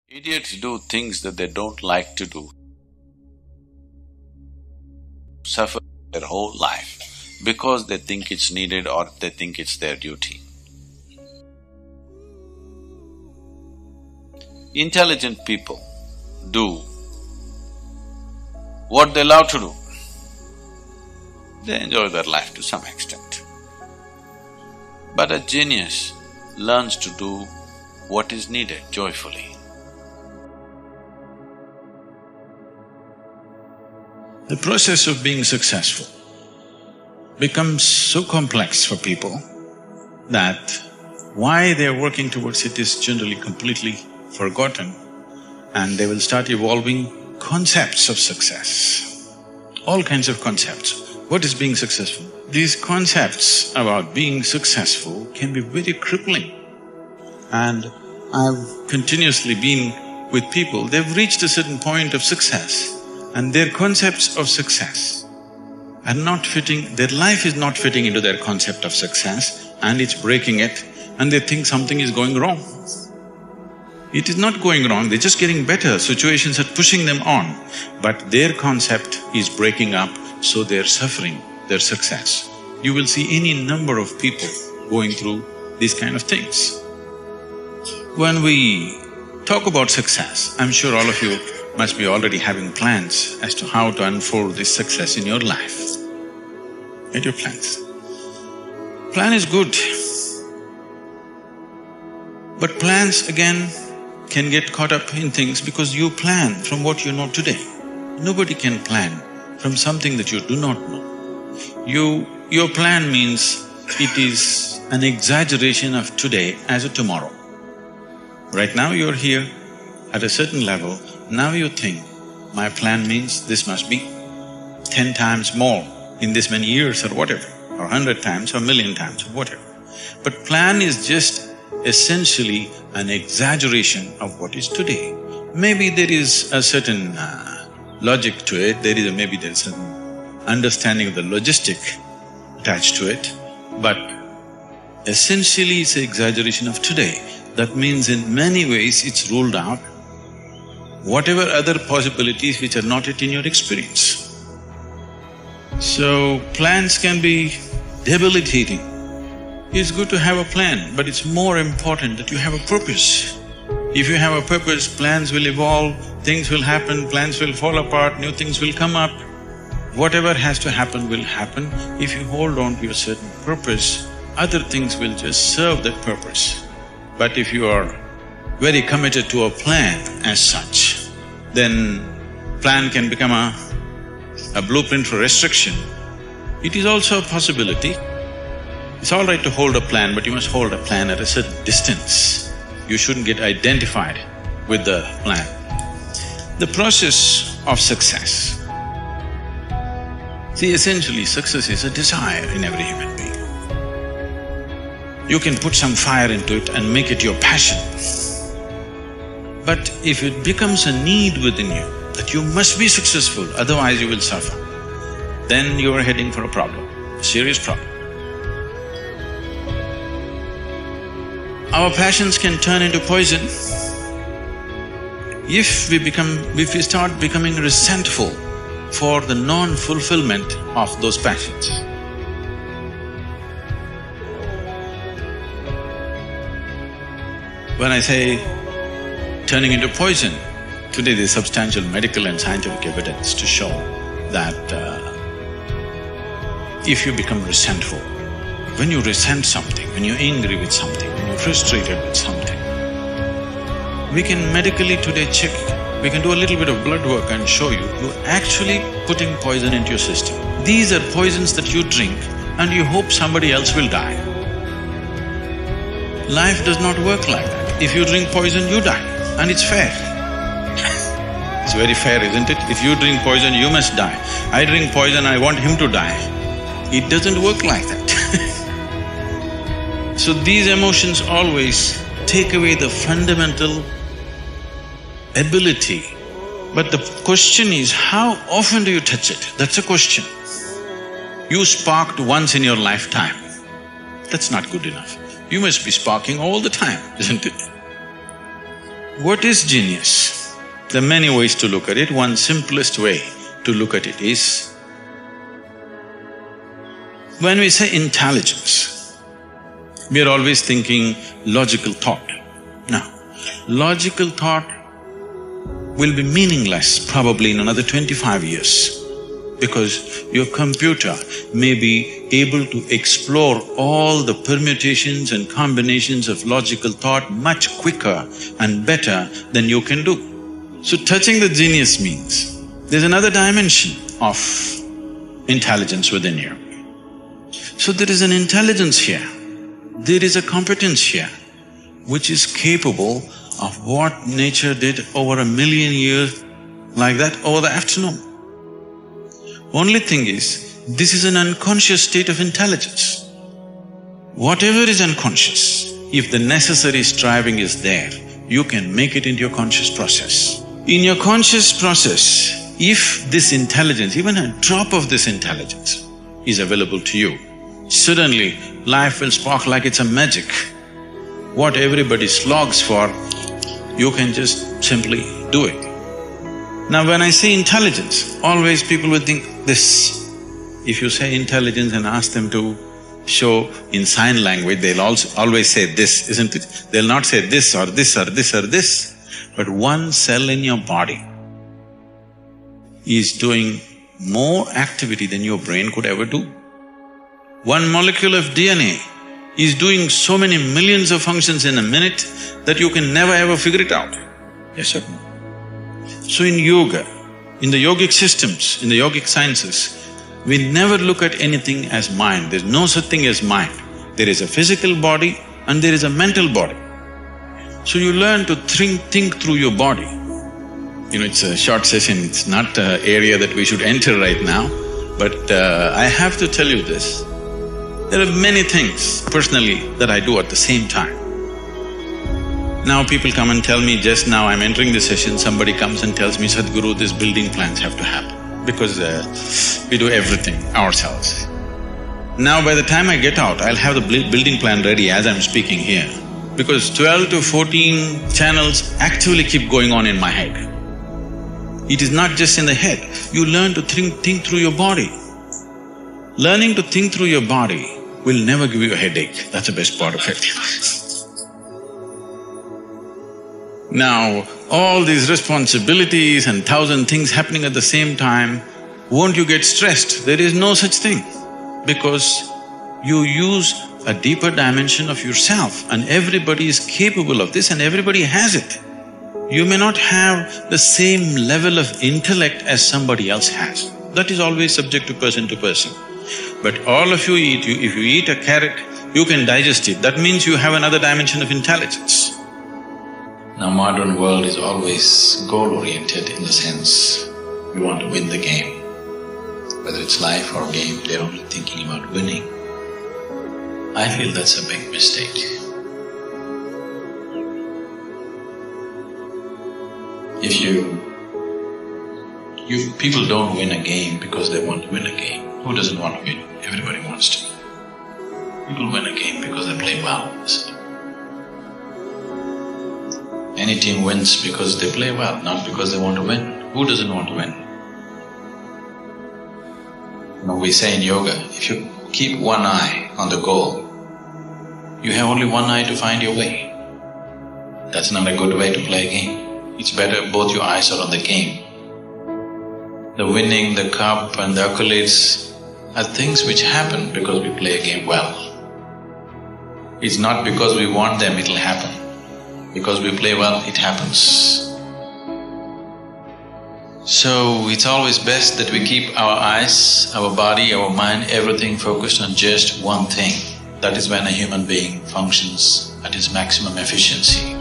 Idiots do things that they don't like to do, suffer their whole life because they think it's needed or they think it's their duty. Intelligent people do what they love to do. They enjoy their life to some extent. But a genius learns to do what is needed joyfully. The process of being successful becomes so complex for people that why they're working towards it is generally completely forgotten, and they will start evolving concepts of success, all kinds of concepts. What is being successful? These concepts about being successful can be very crippling. And I've continuously been with people, they've reached a certain point of success and their concepts of success are not fitting, their life is not fitting into their concept of success and it's breaking it and they think something is going wrong. It is not going wrong, they're just getting better, situations are pushing them on, but their concept is breaking up, so they're suffering their success. You will see any number of people going through these kind of things. When we talk about success, I'm sure all of you must be already having plans as to how to unfold this success in your life. Get your plans. Plan is good, but plans again can get caught up in things because you plan from what you know today. Nobody can plan from something that you do not know. Your plan means it is an exaggeration of today as a tomorrow. Right now you're here at a certain level, now you think, my plan means this must be 10 times more in this many years or whatever, or 100 times or 1,000,000 times or whatever. But plan is just essentially an exaggeration of what is today. Maybe there is a certain logic to it, maybe there is some understanding of the logistic attached to it, but essentially it's an exaggeration of today. That means in many ways it's ruled out whatever other possibilities which are not yet in your experience. So, plans can be debilitating. It's good to have a plan, but it's more important that you have a purpose. If you have a purpose, plans will evolve, things will happen, plans will fall apart, new things will come up. Whatever has to happen will happen. If you hold on to a certain purpose, other things will just serve that purpose. But if you are very committed to a plan as such, then plan can become a blueprint for restriction. It is also a possibility. It's all right to hold a plan, but you must hold a plan at a certain distance. You shouldn't get identified with the plan. The process of success. See, essentially success is a desire in every human being. You can put some fire into it and make it your passion. But if it becomes a need within you that you must be successful, otherwise you will suffer, then you are heading for a problem, a serious problem. Our passions can turn into poison if we start becoming resentful for the non-fulfillment of those passions. When I say turning into poison, today there's substantial medical and scientific evidence to show that if you become resentful, when you resent something, when you're angry with something, when you're frustrated with something, we can medically today check, we can do a little bit of blood work and show you're actually putting poison into your system. These are poisons that you drink and you hope somebody else will die. Life does not work like that. If you drink poison, you die, and it's fair. It's very fair, isn't it? If you drink poison, you must die. I drink poison, I want him to die. It doesn't work like that. So these emotions always take away the fundamental ability. But the question is, how often do you touch it? That's a question. You sparked once in your lifetime, that's not good enough. You must be sparking all the time, isn't it? What is genius? There are many ways to look at it. One simplest way to look at it is, when we say intelligence, we are always thinking logical thought. Now, logical thought will be meaningless probably in another 25 years, because your computer may be able to explore all the permutations and combinations of logical thought much quicker and better than you can do. So touching the genius means there's another dimension of intelligence within you. So there is an intelligence here, there is a competence here which is capable of what nature did over 1,000,000 years like that over the afternoon. Only thing is, this is an unconscious state of intelligence. Whatever is unconscious, if the necessary striving is there, you can make it into your conscious process. In your conscious process, if this intelligence, even a drop of this intelligence is available to you, suddenly life will spark like it's a magic. What everybody slogs for, you can just simply do it. Now when I say intelligence, always people will think this. If you say intelligence and ask them to show in sign language, they'll also always say this, isn't it? They'll not say this or this or this or this. But one cell in your body is doing more activity than your brain could ever do. One molecule of DNA is doing so many millions of functions in a minute that you can never ever figure it out. Yes or no? So in yoga, in the yogic systems, in the yogic sciences, we never look at anything as mind. There's no such thing as mind. There is a physical body and there is a mental body. So you learn to think through your body. You know, it's a short session, it's not an area that we should enter right now, but I have to tell you this. There are many things personally that I do at the same time. Now people come and tell me, just now I'm entering the session, somebody comes and tells me, Sadhguru, these building plans have to happen, because we do everything ourselves. Now by the time I get out, I'll have the building plan ready as I'm speaking here, because 12 to 14 channels actively keep going on in my head. It is not just in the head, you learn to think through your body. Learning to think through your body will never give you a headache, that's the best part of it. Now, all these responsibilities and 1,000 things happening at the same time, won't you get stressed? There is no such thing, because you use a deeper dimension of yourself and everybody is capable of this and everybody has it. You may not have the same level of intellect as somebody else has, that is always subject to person. But all of you eat, if you eat a carrot, you can digest it, that means you have another dimension of intelligence. Now modern world is always goal-oriented in the sense, we want to win the game. Whether it's life or game, they're only thinking about winning. I feel that's a big mistake. People don't win a game because they want to win a game. Who doesn't want to win? Everybody wants to. People win a game because they play well, isn't it? Any team wins because they play well, not because they want to win. Who doesn't want to win? You know, we say in yoga, if you keep one eye on the goal, you have only one eye to find your way. That's not a good way to play a game. It's better both your eyes are on the game. The winning, the cup and the accolades are things which happen because we play a game well. It's not because we want them, it'll happen. Because we play well, it happens. So it's always best that we keep our eyes, our body, our mind, everything focused on just one thing. That is when a human being functions at his maximum efficiency.